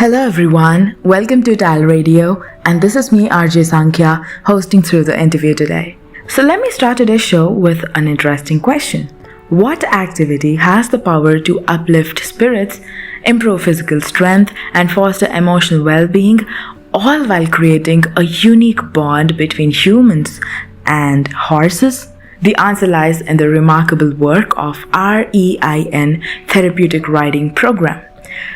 Hello everyone, welcome to TALRadio, and this is me RJ Saankhya hosting through the interview today. So let me start today's show with an interesting question. What activity has the power to uplift spirits, improve physical strength, and foster emotional well-being, all while creating a unique bond between humans and horses? The answer lies in the remarkable work of REIN Therapeutic Riding Program,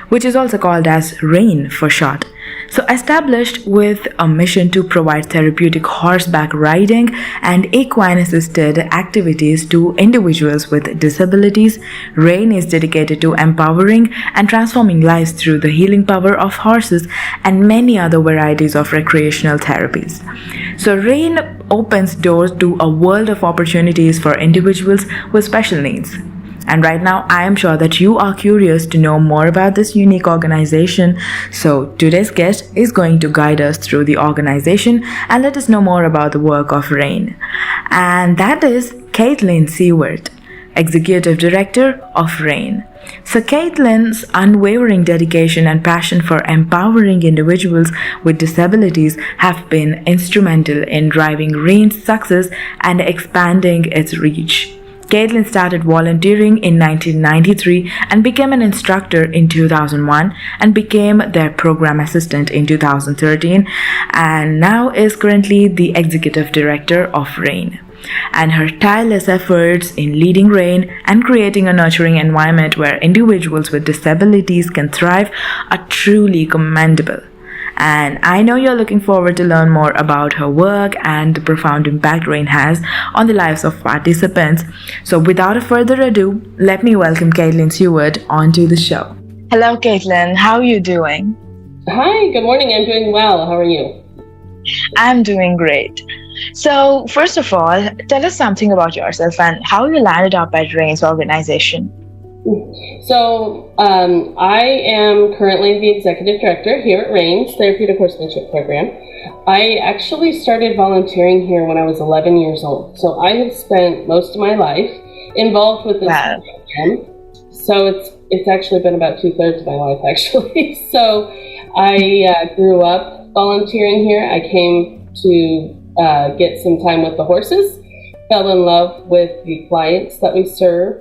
which is also called as REIN for short. So established with a mission to provide therapeutic horseback riding and equine-assisted activities to individuals with disabilities, REIN is dedicated to empowering and transforming lives through the healing power of horses and many other varieties of recreational therapies. So REIN opens doors to a world of opportunities for individuals with special needs. And right now, I am sure that you are curious to know more about this unique organization. So today's guest is going to guide us through the organization and let us know more about the work of REIN. And that is Kaitlyn Siewert, Executive Director of REIN. So Kaitlyn's unwavering dedication and passion for empowering individuals with disabilities have been instrumental in driving REIN's success and expanding its reach. Kaitlyn started volunteering in 1993 and became an instructor in 2001 and became their program assistant in 2013 and now is currently the executive director of REIN. And her tireless efforts in leading REIN and creating a nurturing environment where individuals with disabilities can thrive are truly commendable. And I know you're looking forward to learn more about her work and the profound impact REIN has on the lives of participants. So without further ado, let me welcome Kaitlyn Siewert onto the show. Hello Kaitlyn, how are you doing? Hi, good morning. I'm doing well. How are you? I'm doing great. So first of all, tell us something about yourself and how you landed up at REIN's organization. So I am currently the executive director here at REINS Therapeutic Horsemanship Program. I actually started volunteering here when I was 11 years old. So I have spent most of my life involved with this program. So it's actually been about 2/3 of my life actually. So I grew up volunteering here. I came to get some time with the horses, fell in love with the clients that we serve.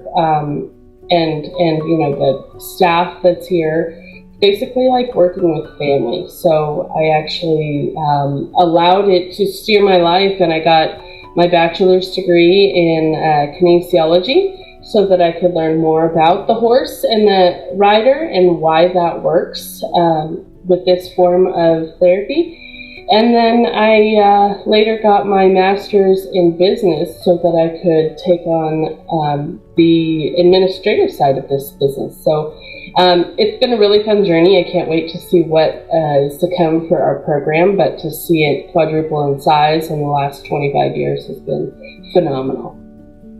And you know, the staff that's here, basically like working with family. So I actually allowed it to steer my life, and I got my bachelor's degree in kinesiology so that I could learn more about the horse and the rider and why that works with this form of therapy. And then I later got my master's in business so that I could take on the administrative side of this business. So it's been a really fun journey. I can't wait to see what is to come for our program, but to see it quadruple in size in the last 25 years has been phenomenal.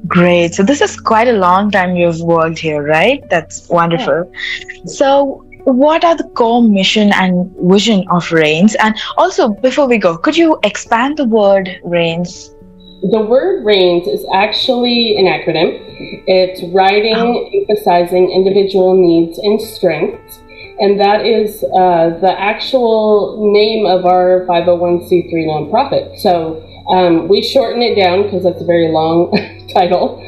Great. So this is quite a long time you've worked here, right? That's wonderful. Yeah. So what are the core mission and vision of REINS? And also, before we go, could you expand the word REINS? The word REINS is actually an acronym. It's riding, emphasizing individual needs and strengths. And that is the actual name of our 501c3 nonprofit. So we shorten it down because that's a very long title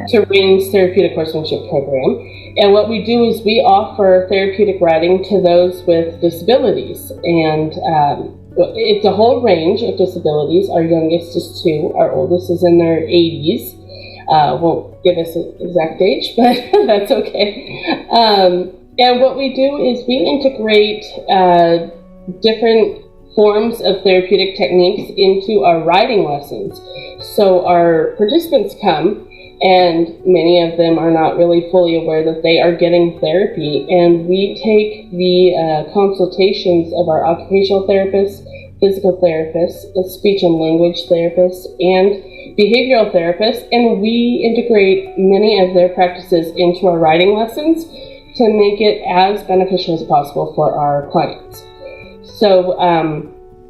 to REINS Therapeutic Horsemanship Program. And what we do is we offer therapeutic riding to those with disabilities. And it's a whole range of disabilities. Our youngest is 2. Our oldest is in their 80s. Won't give us an exact age, but that's okay. And what we do is we integrate different forms of therapeutic techniques into our riding lessons. So our participants come, and many of them are not really fully aware that they are getting therapy. And we take the consultations of our occupational therapists, physical therapists, speech and language therapists, and behavioral therapists, and we integrate many of their practices into our riding lessons to make it as beneficial as possible for our clients. So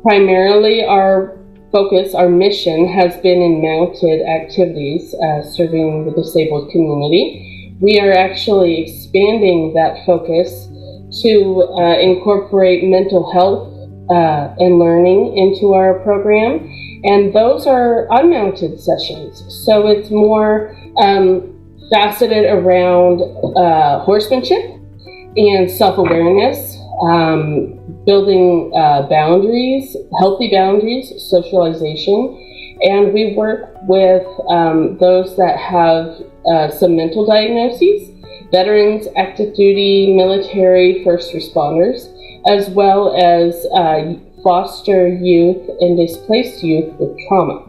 primarily our focus, our mission has been in mounted activities serving the disabled community. We are actually expanding that focus to incorporate mental health and learning into our program, and those are unmounted sessions. So it's more faceted around horsemanship and self-awareness, building boundaries, healthy boundaries, socialization, and we work with those that have some mental diagnoses, veterans, active duty, military, first responders, as well as foster youth and displaced youth with trauma.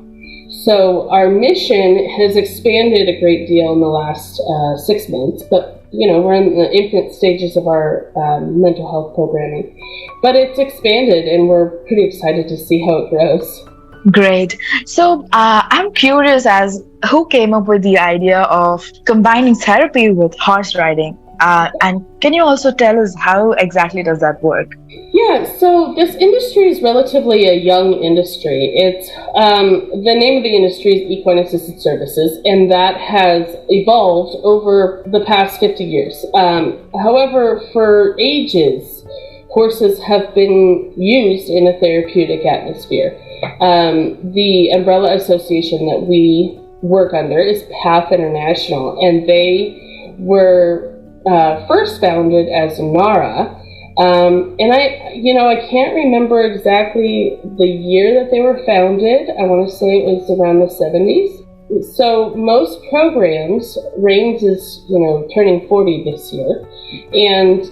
So our mission has expanded a great deal in the last 6 months, but we're in the infant stages of our mental health programming. But it's expanded, and we're pretty excited to see how it grows. Great. So I'm curious as who came up with the idea of combining therapy with horse riding? And can you also tell us how exactly does that work? Yeah, so this industry is relatively a young industry. It's the name of the industry is equine-assisted services, and that has evolved over the past 50 years. However, for ages, horses have been used in a therapeutic atmosphere. The umbrella association that we work under is PATH International, and they were first founded as NARA, and I can't remember exactly the year that they were founded. I want to say it was around the 70s. So most programs, REINS is turning 40 this year, and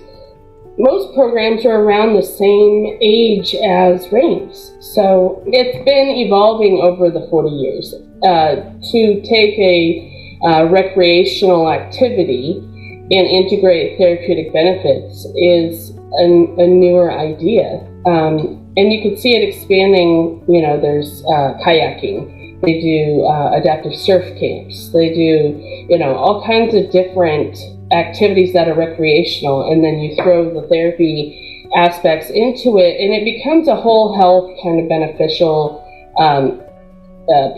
most programs are around the same age as REINS. So it's been evolving over the 40 years. To take a recreational activity and integrate therapeutic benefits is a newer idea. And you can see it expanding. There's kayaking. They do adaptive surf camps. They do, all kinds of different activities that are recreational, and then you throw the therapy aspects into it, and it becomes a whole health kind of beneficial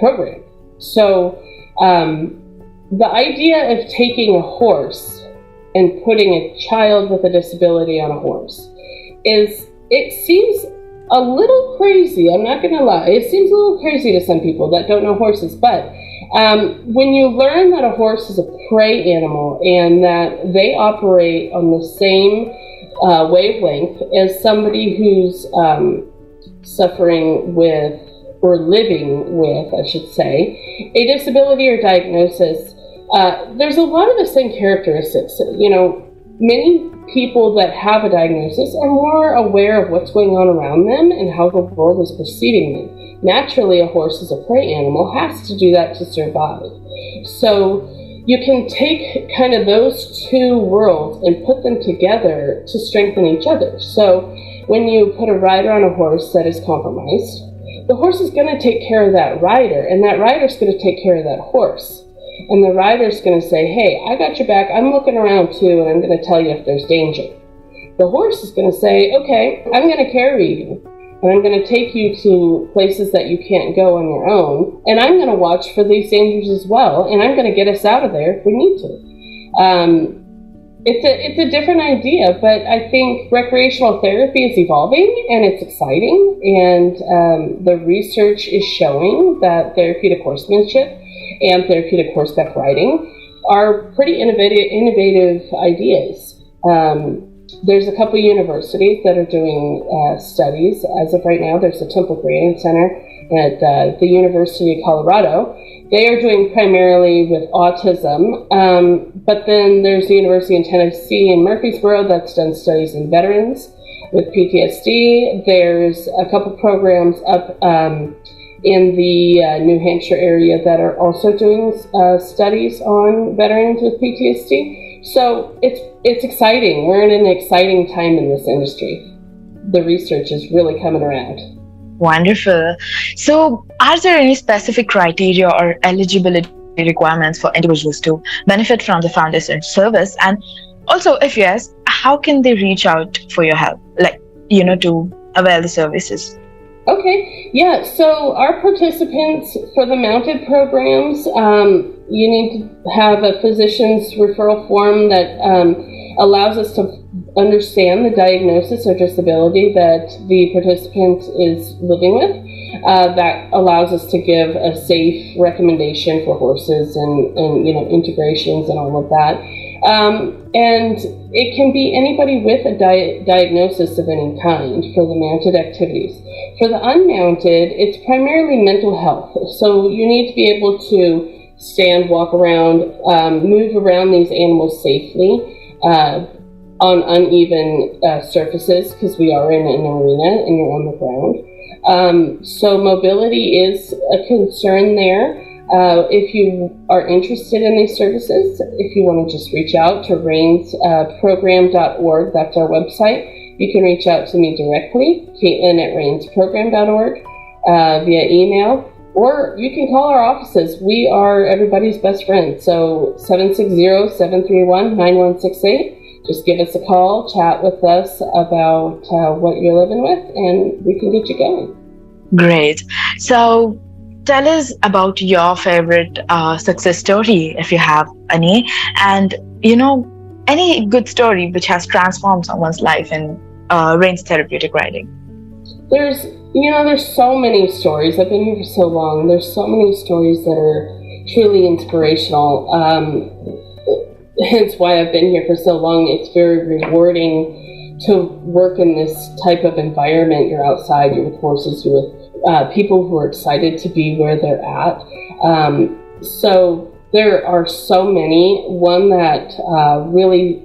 program. So the idea of taking a horse and putting a child with a disability on a horse it seems a little crazy. I'm not going to lie. It seems a little crazy to some people that don't know horses, but when you learn that a horse is a prey animal and that they operate on the same wavelength as somebody who's suffering with, or living with, I should say, a disability or diagnosis, there's a lot of the same characteristics. Many people that have a diagnosis are more aware of what's going on around them and how the world is perceiving them. Naturally, a horse is a prey animal, has to do that to survive. So you can take kind of those two worlds and put them together to strengthen each other. So when you put a rider on a horse that is compromised, the horse is going to take care of that rider, and that rider is going to take care of that horse. And the rider's going to say, hey, I got your back, I'm looking around too, and I'm going to tell you if there's danger. The horse is going to say, okay, I'm going to carry you, and I'm going to take you to places that you can't go on your own, and I'm going to watch for these dangers as well, and I'm going to get us out of there if we need to. It's a different idea, but I think recreational therapy is evolving, and it's exciting, and the research is showing that therapeutic horsemanship and therapeutic horseback riding are pretty innovative ideas. There's a couple universities that are doing studies. As of right now, there's the Temple Grading Center at the University of Colorado. They are doing primarily with autism, but then there's the University in Tennessee in Murfreesboro that's done studies in veterans with PTSD. There's a couple programs up in the New Hampshire area that are also doing studies on veterans with PTSD. So it's exciting. We're in an exciting time in this industry. The research is really coming around. Wonderful. So are there any specific criteria or eligibility requirements for individuals to benefit from the foundation service? And also, if yes, how can they reach out for your help, to avail the services? Okay, yeah, so our participants for the mounted programs, you need to have a physician's referral form that allows us to understand the diagnosis or disability that the participant is living with. That allows us to give a safe recommendation for horses and integrations and all of that. And it can be anybody with a diagnosis of any kind for the mounted activities. For the unmounted, it's primarily mental health. So you need to be able to stand, walk around, move around these animals safely on uneven surfaces, because we are in an arena and you're on the ground. So mobility is a concern there. If you are interested in these services, if you want to just reach out to reinsprogram.org, that's our website. You can reach out to me directly, Kaitlyn at reinsprogram.org, via email, or you can call our offices. We are everybody's best friend. So 760-731-9168. Just give us a call, chat with us about what you're living with, and we can get you going. Great. So tell us about your favorite success story, if you have any, and any good story which has transformed someone's life in REINS therapeutic riding. There's so many stories. I've been here for so long. There's so many stories that are truly inspirational. Hence why I've been here for so long. It's very rewarding to work in this type of environment. You're outside, you're with horses, you're with people who are excited to be where they're at. So there are so many. One that really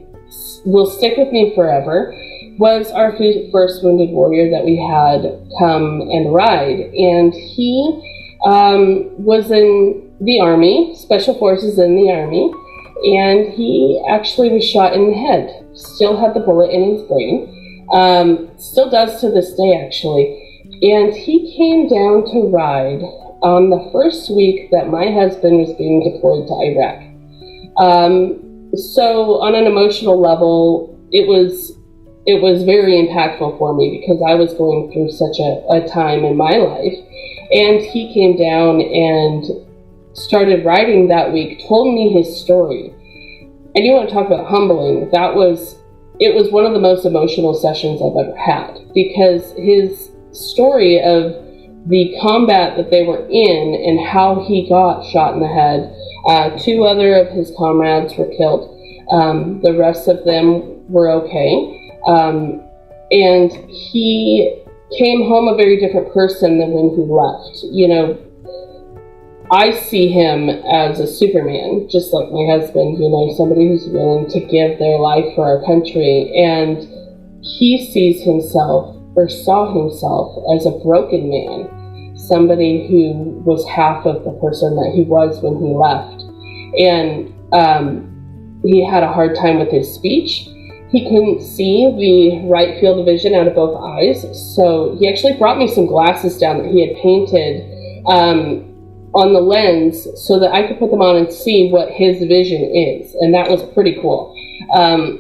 will stick with me forever was our first wounded warrior that we had come and ride. And he was in the Army, Special Forces in the Army, and he actually was shot in the head. Still had the bullet in his brain. Still does to this day, actually. And he came down to ride on the first week that my husband was being deployed to Iraq. So on an emotional level, it was very impactful for me because I was going through such a time in my life. And he came down and started riding that week, told me his story. And you want to talk about humbling, it was one of the most emotional sessions I've ever had, because his story of the combat that they were in and how he got shot in the head. 2 other of his comrades were killed. The rest of them were okay. And he came home a very different person than when he left. I see him as a Superman, just like my husband, somebody who's willing to give their life for our country. And he sees himself, or saw himself, as a broken man, somebody who was half of the person that he was when he left. And he had a hard time with his speech. He couldn't see the right field of vision out of both eyes, so he actually brought me some glasses down that he had painted on the lens so that I could put them on and see what his vision is, and that was pretty cool.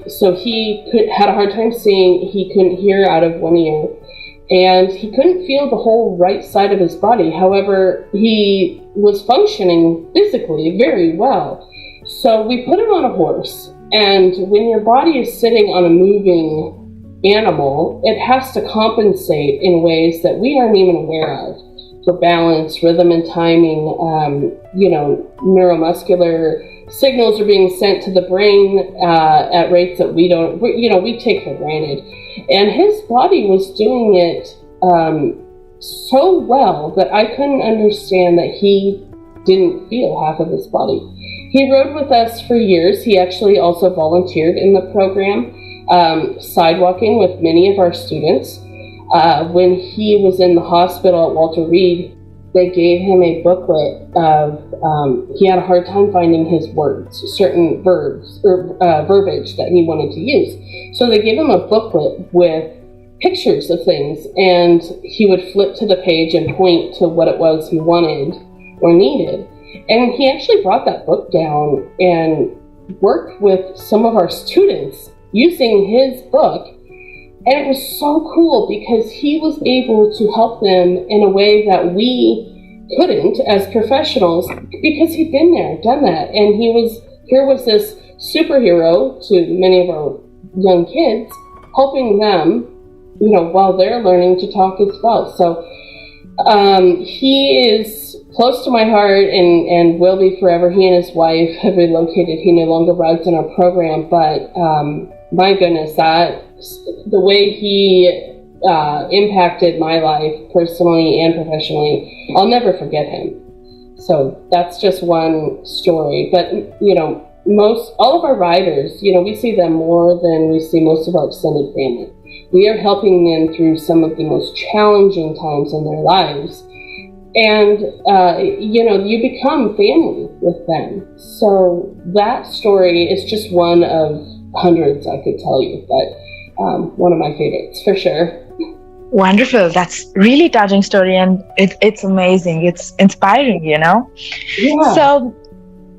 So he had a hard time seeing. He couldn't hear out of one ear, and he couldn't feel the whole right side of his body. However, he was functioning physically very well. So we put him on a horse, and when your body is sitting on a moving animal, it has to compensate in ways that we aren't even aware of. For balance, rhythm, and timing, neuromuscular signals are being sent to the brain at rates that we take for granted. And his body was doing it so well that I couldn't understand that he didn't feel half of his body. He rode with us for years. He actually also volunteered in the program, sidewalking with many of our students. When he was in the hospital at Walter Reed, they gave him a booklet of, he had a hard time finding his words, certain verbs or verbiage that he wanted to use. So they gave him a booklet with pictures of things, and he would flip to the page and point to what it was he wanted or needed. And he actually brought that book down and worked with some of our students using his book. And it was so cool because he was able to help them in a way that we couldn't as professionals, because he'd been there, done that. And here was this superhero to many of our young kids, helping them, while they're learning to talk as well. So he is close to my heart and will be forever. He and his wife have relocated. He no longer rides in our program, but my goodness, the way he impacted my life personally and professionally, I'll never forget him. So that's just one story. But, all of our riders, we see them more than we see most of our extended family. We are helping them through some of the most challenging times in their lives. And, you become family with them. So that story is just one of hundreds I could tell you, but one of my favorites for sure. Wonderful. That's really touching story, and it's amazing. It's inspiring, Yeah. So,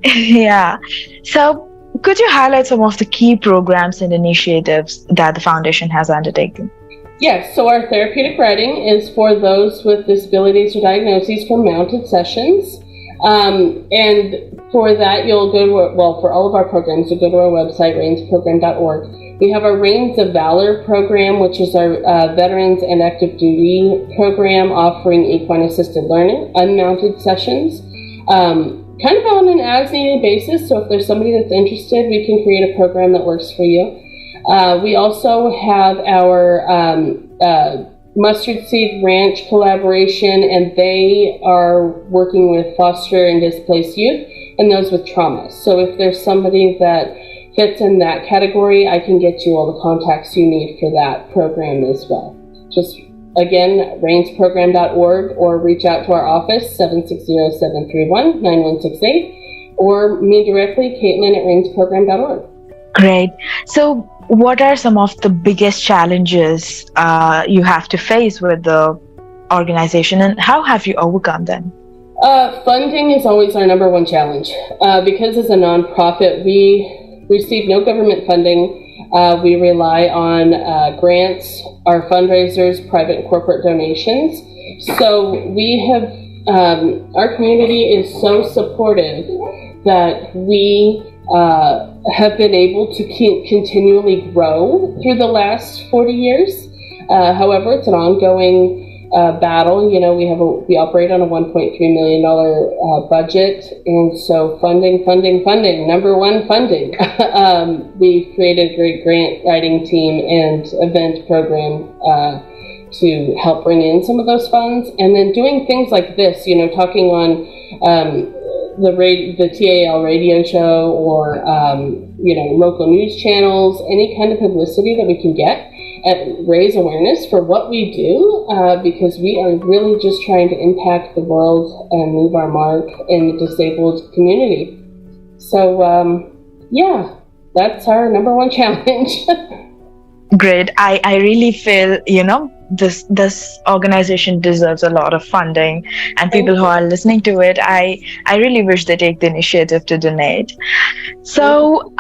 yeah. So, could you highlight some of the key programs and initiatives that the foundation has undertaken? Yes, so our therapeutic riding is for those with disabilities or diagnoses for mounted sessions. And for that, you'll go to, for all of our programs, you'll go to our website, reinsprogram.org. We have our Reins of Valor program, which is our veterans and active duty program offering equine-assisted learning, unmounted sessions, kind of on an as-needed basis. So if there's somebody that's interested, we can create a program that works for you. We also have our Mustard Seed Ranch collaboration, and they are working with foster and displaced youth and those with trauma. So if there's somebody that fits in that category, I can get you all the contacts you need for that program as well. Just, again, reinsprogram.org, or reach out to our office, 760-731-9168, or me directly, Kaitlyn at reinsprogram.org. Great. So what are some of the biggest challenges you have to face with the organization, and how have you overcome them? Funding is always our number one challenge. Because as a nonprofit, we receive no government funding. We rely on grants, our fundraisers, private and corporate donations. So we have, our community is so supportive that we have been able to continually grow through the last 40 years. However, it's an ongoing battle. We operate on a $1.3 million budget, and so funding, number one, funding. We've created a great grant writing team and event program to help bring in some of those funds, and then doing things like this, talking on the TALRadio show, or local news channels, any kind of publicity that we can get and raise awareness for what we do, because we are really just trying to impact the world and move our mark in the disabled community. So that's our number one challenge. Great. I really feel, this organization deserves a lot of funding, and people who are listening to it, I really wish they take the initiative to donate. So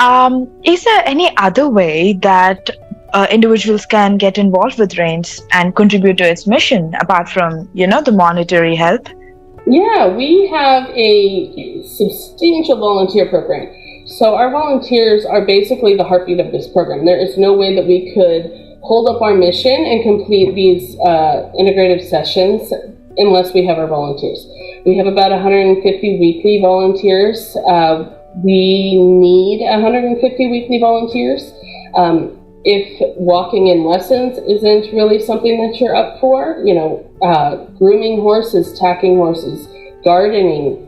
is there any other way that individuals can get involved with REINS and contribute to its mission, apart from, the monetary help? Yeah, we have a substantial volunteer program. So our volunteers are basically the heartbeat of this program. There is no way that we could hold up our mission and complete these integrative sessions unless we have our volunteers. We have about 150 weekly volunteers. We need 150 weekly volunteers. If walking in lessons isn't really something that you're up for, grooming horses, tacking horses, gardening,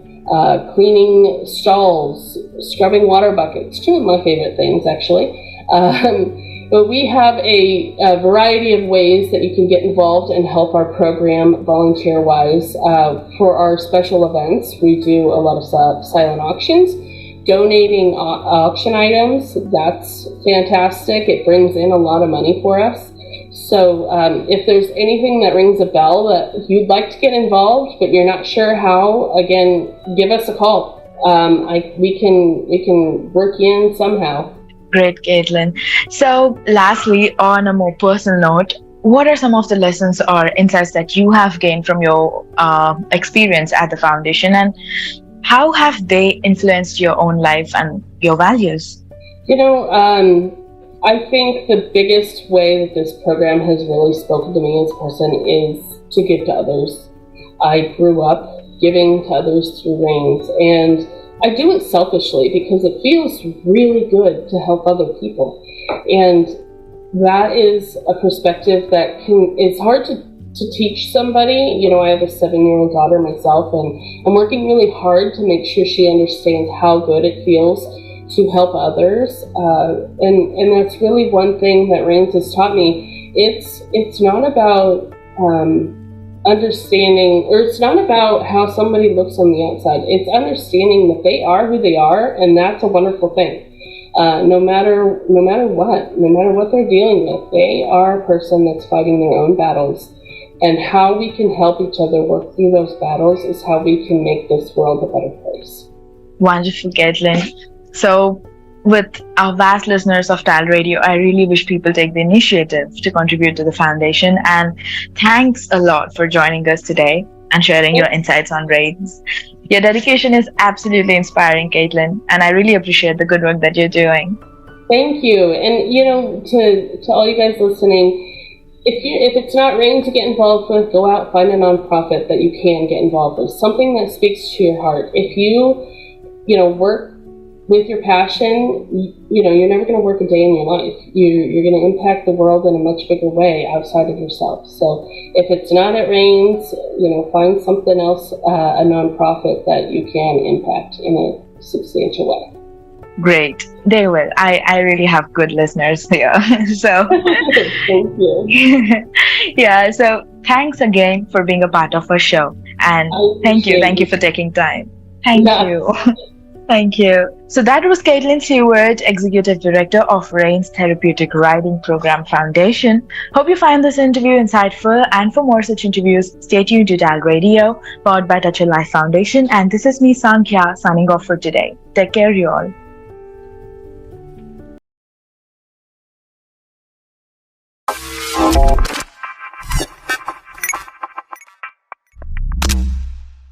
cleaning stalls, scrubbing water buckets, two of my favorite things actually. But we have a variety of ways that you can get involved and help our program volunteer-wise. For our special events, we do a lot of silent auctions. Donating auction items, that's fantastic. It brings in a lot of money for us. So if there's anything that rings a bell that you'd like to get involved, but you're not sure how, again, give us a call. We can work you in somehow. Great, Kaitlyn. So lastly, on a more personal note, what are some of the lessons or insights that you have gained from your experience at the foundation, and how have they influenced your own life and your values? I think the biggest way that this program has really spoken to me as a person is to give to others. I grew up giving to others through REINS, and I do it selfishly because it feels really good to help other people. And that is a perspective that it's hard to teach somebody. You know, I have a 7-year-old daughter myself, and I'm working really hard to make sure she understands how good it feels to help others. And that's really one thing that REINS has taught me. It's not about understanding, or it's not about how somebody looks on the outside. It's understanding that they are who they are, and that's a wonderful thing. No matter what they're dealing with, they are a person that's fighting their own battles. And how we can help each other work through those battles is how we can make this world a better place. Wonderful, Kaitlyn. So, with our vast listeners of TALRadio, I really wish people take the initiative to contribute to the foundation. And thanks a lot for joining us today and sharing your insights on REINS. Your dedication is absolutely inspiring, Kaitlyn, and I really appreciate the good work that you're doing. Thank you. And, you know, to all you guys listening, if it's not REINS to get involved with, go out, find a nonprofit that you can get involved with, something that speaks to your heart. If you know, work with your passion, you know, you're never going to work a day in your life. You're going to impact the world in a much bigger way outside of yourself. So if it's not at REINS, you know, find something else, a nonprofit that you can impact in a substantial way. Great. They will. I really have good listeners here. So thank you. Yeah, so thanks again for being a part of our show. And thank you for taking time. Thank you. Thank you. So that was Kaitlyn Siewert, Executive Director of REINS Therapeutic Riding Program Foundation. Hope you find this interview insightful, and for more such interviews, stay tuned to TALRadio, powered by Touch Your Life Foundation. And this is me, Saankhya, signing off for today. Take care, you all.